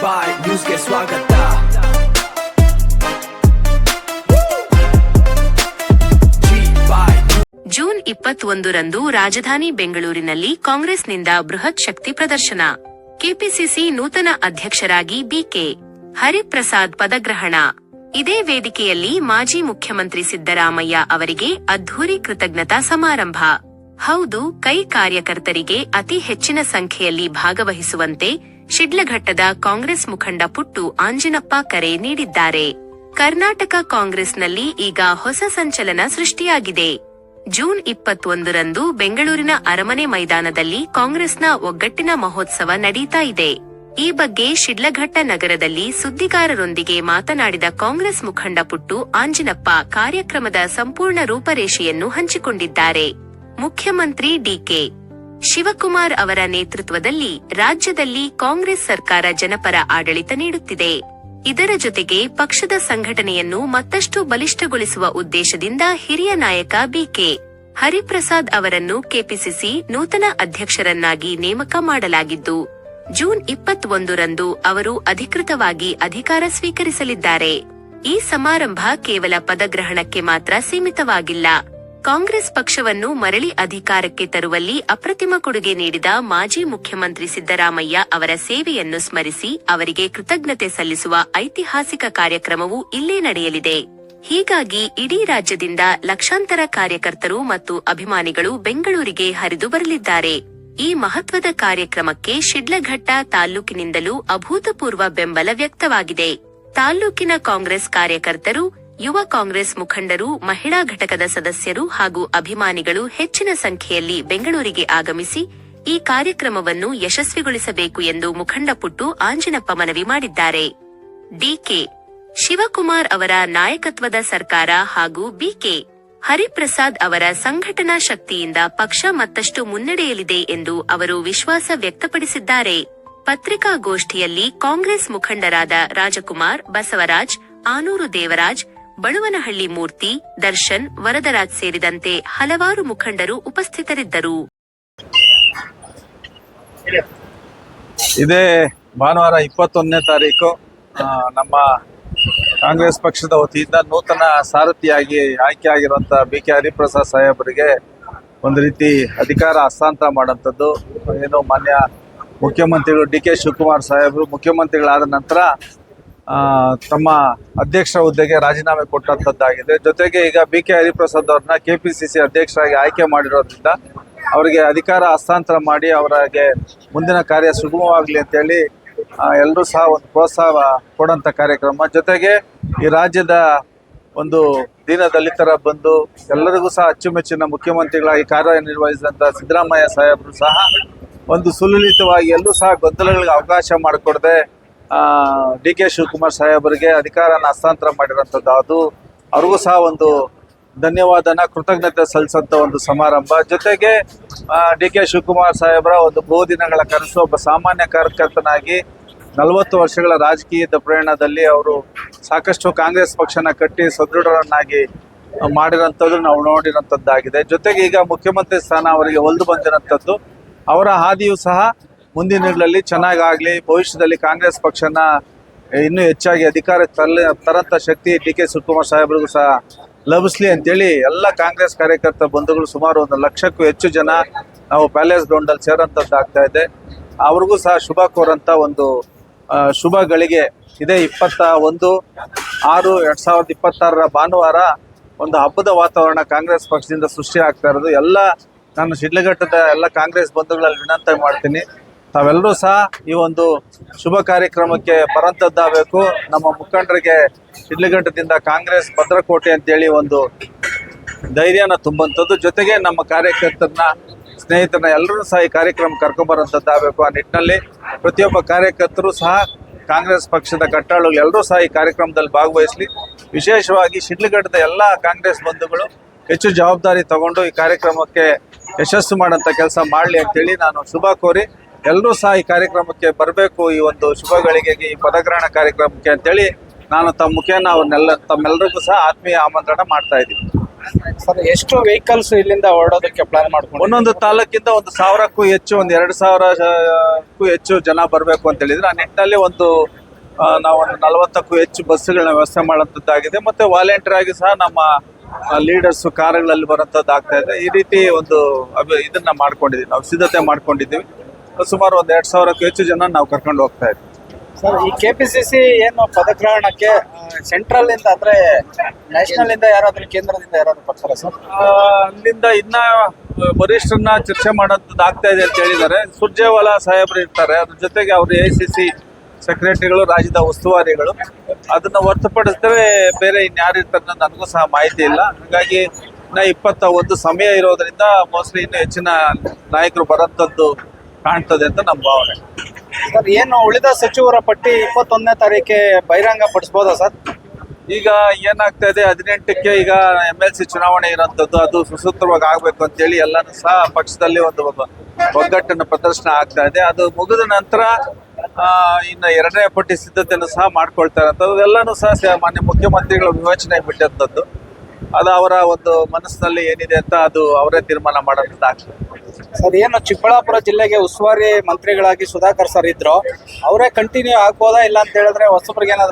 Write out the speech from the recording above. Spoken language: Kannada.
ಬಾಯ್ ನ್ಯೂಸ್ಗೆ ಸ್ವಾಗತ. ಜೂನ್ 21ರಂದು ರಾಜಧಾನಿ ಬೆಂಗಳೂರಿನಲ್ಲಿ ಕಾಂಗ್ರೆಸ್ನಿಂದ ಬೃಹತ್ ಶಕ್ತಿ ಪ್ರದರ್ಶನ. ಕೆಪಿಸಿಸಿ ನೂತನ ಅಧ್ಯಕ್ಷರಾಗಿ ಬಿಕೆ ಹರಿಪ್ರಸಾದ್ ಪದಗ್ರಹಣ. ಇದೇ ವೇದಿಕೆಯಲ್ಲಿ ಮಾಜಿ ಮುಖ್ಯಮಂತ್ರಿ ಸಿದ್ದರಾಮಯ್ಯ ಅವರಿಗೆ ಅದ್ಧೂರಿ ಕೃತಜ್ಞತಾ ಸಮಾರಂಭ. ಹೌದು, ಕೈ ಕಾರ್ಯಕರ್ತರಿಗೆ ಅತಿ ಹೆಚ್ಚಿನ ಸಂಖ್ಯೆಯಲ್ಲಿ ಭಾಗವಹಿಸುವಂತೆ ಶಿಡ್ಲಘಟ್ಟದ ಕಾಂಗ್ರೆಸ್ ಮುಖಂಡ ಪುಟ್ಟು ಆಂಜಿನಪ್ಪ ಕರೆ ನೀಡಿದ್ದಾರೆ. ಕರ್ನಾಟಕ ಕಾಂಗ್ರೆಸ್ನಲ್ಲಿ ಈಗ ಹೊಸ ಸಂಚಲನ ಸೃಷ್ಟಿಯಾಗಿದೆ. ಜೂನ್ 21ರಂದು ಬೆಂಗಳೂರಿನ ಅರಮನೆ ಮೈದಾನದಲ್ಲಿ ಕಾಂಗ್ರೆಸ್ನ ಒಗ್ಗಟ್ಟಿನ ಮಹೋತ್ಸವ ನಡೀತಾ ಇದೆ. ಈ ಬಗ್ಗೆ ಶಿಡ್ಲಘಟ್ಟ ನಗರದಲ್ಲಿ ಸುದ್ದಿಗಾರರೊಂದಿಗೆ ಮಾತನಾಡಿದ ಕಾಂಗ್ರೆಸ್ ಮುಖಂಡ ಪುಟ್ಟು ಆಂಜಿನಪ್ಪ ಕಾರ್ಯಕ್ರಮದ ಸಂಪೂರ್ಣ ರೂಪರೇಷೆಯನ್ನು ಹಂಚಿಕೊಂಡಿದ್ದಾರೆ. ಮುಖ್ಯಮಂತ್ರಿ ಡಿಕೆ ಶಿವಕುಮಾರ್ ಅವರ ನೇತೃತ್ವದಲ್ಲಿ ರಾಜ್ಯದಲ್ಲಿ ಕಾಂಗ್ರೆಸ್ ಸರ್ಕಾರ ಜನಪರ ಆಡಳಿತ ನೀಡುತ್ತಿದೆ. ಇದರ ಜೊತೆಗೆ ಪಕ್ಷದ ಸಂಘಟನೆಯನ್ನು ಮತ್ತಷ್ಟು ಬಲಿಷ್ಠಗೊಳಿಸುವ ಉದ್ದೇಶದಿಂದ ಹಿರಿಯ ನಾಯಕ ಬಿಕೆ ಹರಿಪ್ರಸಾದ್ ಅವರನ್ನು ಕೆಪಿಸಿಸಿ ನೂತನ ಅಧ್ಯಕ್ಷರನ್ನಾಗಿ ನೇಮಕ ಮಾಡಲಾಗಿದ್ದು, ಜೂನ್ 21ರಂದು ಅವರು ಅಧಿಕೃತವಾಗಿ ಅಧಿಕಾರ ಸ್ವೀಕರಿಸಲಿದ್ದಾರೆ. ಈ ಸಮಾರಂಭ ಕೇವಲ ಪದಗ್ರಹಣಕ್ಕೆ ಮಾತ್ರ ಸೀಮಿತವಾಗಿಲ್ಲ. ಕಾಂಗ್ರೆಸ್ ಪಕ್ಷವನ್ನು ಮರಳಿ ಅಧಿಕಾರಕ್ಕೆ ತರುವಲ್ಲಿ ಅಪ್ರತಿಮ ಕೊಡುಗೆ ನೀಡಿದ ಮಾಜಿ ಮುಖ್ಯಮಂತ್ರಿ ಸಿದ್ದರಾಮಯ್ಯ ಅವರ ಸೇವೆಯನ್ನು ಸ್ಮರಿಸಿ ಅವರಿಗೆ ಕೃತಜ್ಞತೆ ಸಲ್ಲಿಸುವ ಐತಿಹಾಸಿಕ ಕಾರ್ಯಕ್ರಮವು ಇಲ್ಲೇ ನಡೆಯಲಿದೆ. ಹೀಗಾಗಿ ಇಡೀ ರಾಜ್ಯದಿಂದ ಲಕ್ಷಾಂತರ ಕಾರ್ಯಕರ್ತರು ಮತ್ತು ಅಭಿಮಾನಿಗಳು ಬೆಂಗಳೂರಿಗೆ ಹರಿದು ಬರಲಿದ್ದಾರೆ. ಈ ಮಹತ್ವದ ಕಾರ್ಯಕ್ರಮಕ್ಕೆ ಶಿಡ್ಲಘಟ್ಟ ತಾಲ್ಲೂಕಿನಿಂದಲೂ ಅಭೂತಪೂರ್ವ ಬೆಂಬಲ ವ್ಯಕ್ತವಾಗಿದೆ. ತಾಲ್ಲೂಕಿನ ಕಾಂಗ್ರೆಸ್ ಕಾರ್ಯಕರ್ತರು, ಯುವ ಕಾಂಗ್ರೆಸ್ ಮುಖಂಡರು, ಮಹಿಳಾ ಘಟಕದ ಸದಸ್ಯರು ಹಾಗೂ ಅಭಿಮಾನಿಗಳು ಹೆಚ್ಚಿನ ಸಂಖ್ಯೆಯಲ್ಲಿ ಬೆಂಗಳೂರಿಗೆ ಆಗಮಿಸಿ ಈ ಕಾರ್ಯಕ್ರಮವನ್ನು ಯಶಸ್ವಿಗೊಳಿಸಬೇಕು ಎಂದು ಮುಖಂಡ ಪುಟ್ಟು ಆಂಜಿನಪ್ಪ ಮನವಿ ಮಾಡಿದ್ದಾರೆ. ಡಿಕೆ ಶಿವಕುಮಾರ್ ಅವರ ನಾಯಕತ್ವದ ಸರ್ಕಾರ ಹಾಗೂ ಬಿಕೆ ಹರಿಪ್ರಸಾದ್ ಅವರ ಸಂಘಟನಾ ಶಕ್ತಿಯಿಂದ ಪಕ್ಷ ಮತ್ತಷ್ಟು ಮುನ್ನಡೆಯಲಿದೆ ಎಂದು ಅವರು ವಿಶ್ವಾಸ ವ್ಯಕ್ತಪಡಿಸಿದ್ದಾರೆ. ಪತ್ರಿಕಾಗೋಷ್ಠಿಯಲ್ಲಿ ಕಾಂಗ್ರೆಸ್ ಮುಖಂಡರಾದ ರಾಜಕುಮಾರ್, ಬಸವರಾಜ್, ಆನೂರು ದೇವರಾಜ್, ಬಳುವನಹಳ್ಳಿ ಮೂರ್ತಿ, ದರ್ಶನ್, ವರದರಾಜ್ ಸೇರಿದಂತೆ ಹಲವಾರು ಮುಖಂಡರು ಉಪಸ್ಥಿತರಿದ್ದರು. ಇದೇ ಭಾನುವಾರ 21ನೇ ತಾರೀಕು ನಮ್ಮ ಕಾಂಗ್ರೆಸ್ ಪಕ್ಷದ ವತಿಯಿಂದ ನೂತನ ಸಾರಥಿಯಾಗಿ ಆಯ್ಕೆಯಾಗಿರುವಂತಹ ಬಿಕೆ ಹರಿಪ್ರಸಾದ್ ಸಾಹೇಬರಿಗೆ ಒಂದು ರೀತಿ ಅಧಿಕಾರ ಹಸ್ತಾಂತರ ಮಾಡೋಂಥದ್ದು. ಏನು ಮಾನ್ಯ ಮುಖ್ಯಮಂತ್ರಿಗಳು ಡಿಕೆ ಶಿವಕುಮಾರ್ ಸಾಹೇಬರು ಮುಖ್ಯಮಂತ್ರಿಗಳಾದ ನಂತರ ತಮ್ಮ ಅಧ್ಯಕ್ಷರ ಹುದ್ದೆಗೆ ರಾಜೀನಾಮೆ ಕೊಟ್ಟಂಥದ್ದಾಗಿದೆ. ಜೊತೆಗೆ ಈಗ ಬಿಕೆ ಹರಿಪ್ರಸಾದ್ ಅವ್ರನ್ನ ಕೆಪಿಸಿಸಿ ಅಧ್ಯಕ್ಷರಾಗಿ ಆಯ್ಕೆ ಮಾಡಿರೋದ್ರಿಂದ ಅವರಿಗೆ ಅಧಿಕಾರ ಹಸ್ತಾಂತರ ಮಾಡಿ ಅವರಿಗೆ ಮುಂದಿನ ಕಾರ್ಯ ಸುಗಮವಾಗಲಿ ಅಂತೇಳಿ ಎಲ್ಲರೂ ಸಹ ಒಂದು ಪ್ರೋತ್ಸಾಹ ಕೊಡೋಂಥ ಕಾರ್ಯಕ್ರಮ. ಜೊತೆಗೆ ಈ ರಾಜ್ಯದ ಒಂದು ದೀನದಲಿತರ ಬಂದು ಎಲ್ಲರಿಗೂ ಸಹ ಅಚ್ಚುಮೆಚ್ಚಿನ ಮುಖ್ಯಮಂತ್ರಿಗಳಾಗಿ ಕಾರ್ಯನಿರ್ವಹಿಸಿದಂಥ ಸಿದ್ದರಾಮಯ್ಯ ಸಾಹೇಬರು ಸಹ ಒಂದು ಸುಲಲಿತವಾಗಿ ಎಲ್ಲೂ ಸಹ ಗೊಂದಲಗಳಿಗೆ ಅವಕಾಶ ಮಾಡಿಕೊಡದೆ ಡಿಕೆ ಶಿವಕುಮಾರ್ ಸಾಹೇಬರಿಗೆ ಅಧಿಕಾರನ ಹಸ್ತಾಂತರ ಮಾಡಿರೋಂಥದ್ದು. ಅದು ಅವ್ರಿಗೂ ಸಹ ಒಂದು ಧನ್ಯವಾದನ ಕೃತಜ್ಞತೆ ಸಲ್ಲಿಸೋಂಥ ಒಂದು ಸಮಾರಂಭ. ಜೊತೆಗೆ ಡಿಕೆ ಶಿವಕುಮಾರ್ ಸಾಹೇಬರ ಒಂದು ಬಹುದಿನಗಳ ಕನಸು, ಒಬ್ಬ ಸಾಮಾನ್ಯ ಕಾರ್ಯಕರ್ತನಾಗಿ 40 ವರ್ಷಗಳ ರಾಜಕೀಯದ ಪ್ರಯಾಣದಲ್ಲಿ ಅವರು ಸಾಕಷ್ಟು ಕಾಂಗ್ರೆಸ್ ಪಕ್ಷನ ಕಟ್ಟಿ ಸದೃಢರನ್ನಾಗಿ ಮಾಡಿರೋಂಥದ್ದು ನಾವು ನೋಡಿರೋಂಥದ್ದಾಗಿದೆ. ಜೊತೆಗೆ ಈಗ ಮುಖ್ಯಮಂತ್ರಿ ಸ್ಥಾನ ಅವರಿಗೆ ಒಲ್ದು ಬಂದಿರೋಂಥದ್ದು. ಅವರ ಹಾದಿಯೂ ಸಹ ಮುಂದಿನ ದಿನಗಳಲ್ಲಿ ಚೆನ್ನಾಗಾಗಲಿ, ಭವಿಷ್ಯದಲ್ಲಿ ಕಾಂಗ್ರೆಸ್ ಪಕ್ಷನ ಇನ್ನೂ ಹೆಚ್ಚಾಗಿ ಅಧಿಕಾರಕ್ಕೆ ತರಂಥ ಶಕ್ತಿ ಡಿಕೆ ಶಿವಕುಮಾರ್ ಸಾಹೇಬ್ರಿಗೂ ಸಹ ಲಭಿಸ್ಲಿ ಅಂತೇಳಿ ಎಲ್ಲ ಕಾಂಗ್ರೆಸ್ ಕಾರ್ಯಕರ್ತ ಬಂಧುಗಳು ಸುಮಾರು 1 ಲಕ್ಷಕ್ಕೂ ಹೆಚ್ಚು ಜನ ನಾವು ಪ್ಯಾಲೇಸ್ ಗ್ರೌಂಡಲ್ಲಿ ಸೇರೋಂಥದ್ದು ಆಗ್ತಾ ಇದೆ. ಅವ್ರಿಗೂ ಸಹ ಶುಭ ಕೋರಂಥ ಒಂದು ಶುಭ ಗಳಿಗೆ ಇದೇ 21/6/2026 ಭಾನುವಾರ ಒಂದು ಹಬ್ಬದ ವಾತಾವರಣ ಕಾಂಗ್ರೆಸ್ ಪಕ್ಷದಿಂದ ಸೃಷ್ಟಿ ಆಗ್ತಾ ಇರೋದು. ಎಲ್ಲ ನಾನು ಶಿಡ್ಲಘಟ್ಟದ ಎಲ್ಲ ಕಾಂಗ್ರೆಸ್ ಬಂಧುಗಳಲ್ಲಿ ವಿನಂತಿ ಮಾಡ್ತೀನಿ, ತಾವೆಲ್ಲರೂ ಸಹ ಈ ಒಂದು ಶುಭ ಕಾರ್ಯಕ್ರಮಕ್ಕೆ ಬರೋಂಥದ್ದಾಗಬೇಕು. ನಮ್ಮ ಮುಖಂಡರಿಗೆ ಶಿಡ್ಲಘಟ್ಟದಿಂದ ಕಾಂಗ್ರೆಸ್ ಭದ್ರಕೋಟೆ ಅಂತೇಳಿ ಒಂದು ಧೈರ್ಯನ ತುಂಬುವಂಥದ್ದು. ಜೊತೆಗೆ ನಮ್ಮ ಕಾರ್ಯಕರ್ತರನ್ನ, ಸ್ನೇಹಿತರನ್ನ ಎಲ್ಲರೂ ಸಹ ಈ ಕಾರ್ಯಕ್ರಮ ಕರ್ಕೊಂಬರೋಂಥದ್ದಾಗಬೇಕು. ಆ ನಿಟ್ಟಿನಲ್ಲಿ ಪ್ರತಿಯೊಬ್ಬ ಕಾರ್ಯಕರ್ತರು ಸಹ ಕಾಂಗ್ರೆಸ್ ಪಕ್ಷದ ಕಟ್ಟಾಳುಗಳು ಎಲ್ಲರೂ ಸಹ ಈ ಕಾರ್ಯಕ್ರಮದಲ್ಲಿ ಭಾಗವಹಿಸಲಿ. ವಿಶೇಷವಾಗಿ ಶಿಡ್ಲಘಟ್ಟದ ಎಲ್ಲ ಕಾಂಗ್ರೆಸ್ ಬಂಧುಗಳು ಹೆಚ್ಚು ಜವಾಬ್ದಾರಿ ತಗೊಂಡು ಈ ಕಾರ್ಯಕ್ರಮಕ್ಕೆ ಯಶಸ್ಸು ಮಾಡೋಂಥ ಕೆಲಸ ಮಾಡಲಿ ಅಂತೇಳಿ ನಾನು ಶುಭ ಕೋರಿ ಎಲ್ಲರೂ ಸಹ ಈ ಕಾರ್ಯಕ್ರಮಕ್ಕೆ ಬರಬೇಕು, ಈ ಒಂದು ಶುಭ ಗಳಿಗೆಗೆ, ಈ ಪದಗ್ರಹಣ ಕಾರ್ಯಕ್ರಮಕ್ಕೆ ಅಂತೇಳಿ ನಾನು ತಮ್ಮ ಮುಖೇನ ತಮ್ಮೆಲ್ಲರಿಗೂ ಸಹ ಆತ್ಮೀಯ ಆಮಂತ್ರಣ ಮಾಡ್ತಾ ಇದ್ದೀನಿ. ಸರ್ ಎಷ್ಟು ವೆಹಿಕಲ್ಸ್ ಇಲ್ಲಿಂದ ಹೊರಡೋದಕ್ಕೆ ಪ್ಲಾನ್ ಮಾಡ್ಕೊಂಡು ಒಂದೊಂದು ತಾಲೂಕಿಂದ 1,000ಕ್ಕೂ ಹೆಚ್ಚು, 2,000ಕ್ಕೂ ಹೆಚ್ಚು ಜನ ಬರಬೇಕು ಅಂತ ಹೇಳಿದ್ರೆ ಆ ನಿಟ್ಟಿನಲ್ಲಿ ನಾವೊಂದು 40ಕ್ಕೂ ಹೆಚ್ಚು ಬಸ್ಸುಗಳನ್ನ ವ್ಯವಸ್ಥೆ ಮಾಡುವಂಥದ್ದಾಗಿದೆ. ಮತ್ತೆ ವಾಲಂಟಿಯರ್ ಆಗಿ ಸಹ ನಮ್ಮ ಲೀಡರ್ಸ್ ಕಾರುಗಳಲ್ಲಿ ಬರುವಂಥದ್ದು ಆಗ್ತಾ ಇದೆ. ಈ ರೀತಿ ಇದನ್ನ ಮಾಡ್ಕೊಂಡಿದ್ದೀವಿ, ನಾವು ಸಿದ್ಧತೆ ಮಾಡ್ಕೊಂಡಿದ್ದೀವಿ. ಸುಮಾರು 2,000ಕ್ಕೂ ಹೆಚ್ಚು ಜನ ನಾವು ಕರ್ಕೊಂಡು ಹೋಗ್ತಾ ಇದ್ದೀವಿ. ಸರ್ ಈ ಕೆಪಿಸಿಸಿ ಏನು ಪದಗ್ರಹಣಕ್ಕೆ ಸೆಂಟ್ರಲ್ ಇಂದ ಅಂದ್ರೆ ನ್ಯಾಷನಲ್ ಇಂದ ಯಾರಾದ್ರೂ ಕೇಂದ್ರದಿಂದ ಯಾರಾದ್ರೂ ಬರ್ತಾರಾ ಸರ್? ಅಲ್ಲಿಂದ ಇನ್ನ ವರಿಷ್ಠರನ್ನ ಚರ್ಚೆ ಮಾಡೋಂಥದ್ದು ಆಗ್ತಾ ಇದೆ ಅಂತ ಹೇಳಿದ್ದಾರೆ. ಸುರ್ಜೇವಾಲಾ ಸಾಹೇಬ್ರು ಇರ್ತಾರೆ, ಅದ್ರ ಜೊತೆಗೆ ಅವರು AICC ಸೆಕ್ರೆಟರಿಗಳು, ರಾಜ್ಯದ ಉಸ್ತುವಾರಿಗಳು. ಅದನ್ನ ಹೊರತುಪಡಿಸಿದ್ರೆ ಬೇರೆ ಇನ್ಯಾರು ಇರ್ತಾರೆ ಅನ್ನೋದು ನನಗೂ ಸಹ ಮಾಹಿತಿ ಇಲ್ಲ. ಹಾಗಾಗಿ ಇನ್ನ 21 ಸಮಯ ಇರೋದ್ರಿಂದ ಮೋಸ್ಟ್ಲಿ ಇನ್ನು ಹೆಚ್ಚಿನ ನಾಯಕರು ಬರೋಂಥದ್ದು ಕಾಣ್ತದೆ ಅಂತ ನಮ್ಮ ಭಾವನೆ. ಸರ್ ಏನು ಉಳಿದ ಸಚಿವರ ಪಟ್ಟಿ 21ನೇ ತಾರೀಕಿಗೆ ಬಹಿರಂಗ ಪಡಿಸ್ಬೋದಾ ಸರ್? ಈಗ ಏನಾಗ್ತಾ ಇದೆ, 18ಕ್ಕೆ ಈಗ MLC ಚುನಾವಣೆ ಇರೋಂಥದ್ದು, ಅದು ಸುಸೂತ್ರವಾಗಿ ಆಗ್ಬೇಕು ಅಂತೇಳಿ ಎಲ್ಲಾನು ಸಹ ಪಕ್ಷದಲ್ಲಿ ಒಂದು ಒಗ್ಗಟ್ಟಿನ ಪ್ರದರ್ಶನ ಆಗ್ತಾ ಇದೆ. ಅದು ಮುಗಿದ ನಂತರ ಇನ್ನು 2ನೇ ಪಟ್ಟಿ ಸಿದ್ಧತೆಯನ್ನು ಸಹ ಮಾಡ್ಕೊಳ್ತಾ ಇರೋಂಥದ್ದು ಎಲ್ಲಾನು ಸಹ ಮಾನ್ಯ ಮುಖ್ಯಮಂತ್ರಿಗಳ ವಿವೇಚನೆಗೆ ಬಿಟ್ಟಂಥದ್ದು. ಅದು ಅವರ ಒಂದು ಮನಸ್ಸಿನಲ್ಲಿ ಏನಿದೆ ಅಂತ ಅದು ಅವರೇ ತೀರ್ಮಾನ ಮಾಡೋದ್ರಿಂದ ಆಗ್ತದೆ. ಸರ್ ಏನು ಚಿಕ್ಕಬಳ್ಳಾಪುರ ಜಿಲ್ಲೆಗೆ ಉಸ್ತುವಾರಿ ಮಂತ್ರಿಗಳಾಗಿ ಸುಧಾಕರ್ ಸರ್ ಇದ್ರು, ಅವರೇ ಕಂಟಿನ್ಯೂ ಆಗ್ಬೋದಾ ಇಲ್ಲ ಅಂತ ಹೇಳಿದ್ರೆ ಹೊಸಬ್ರಿಗೆ ಏನಾದ್ರು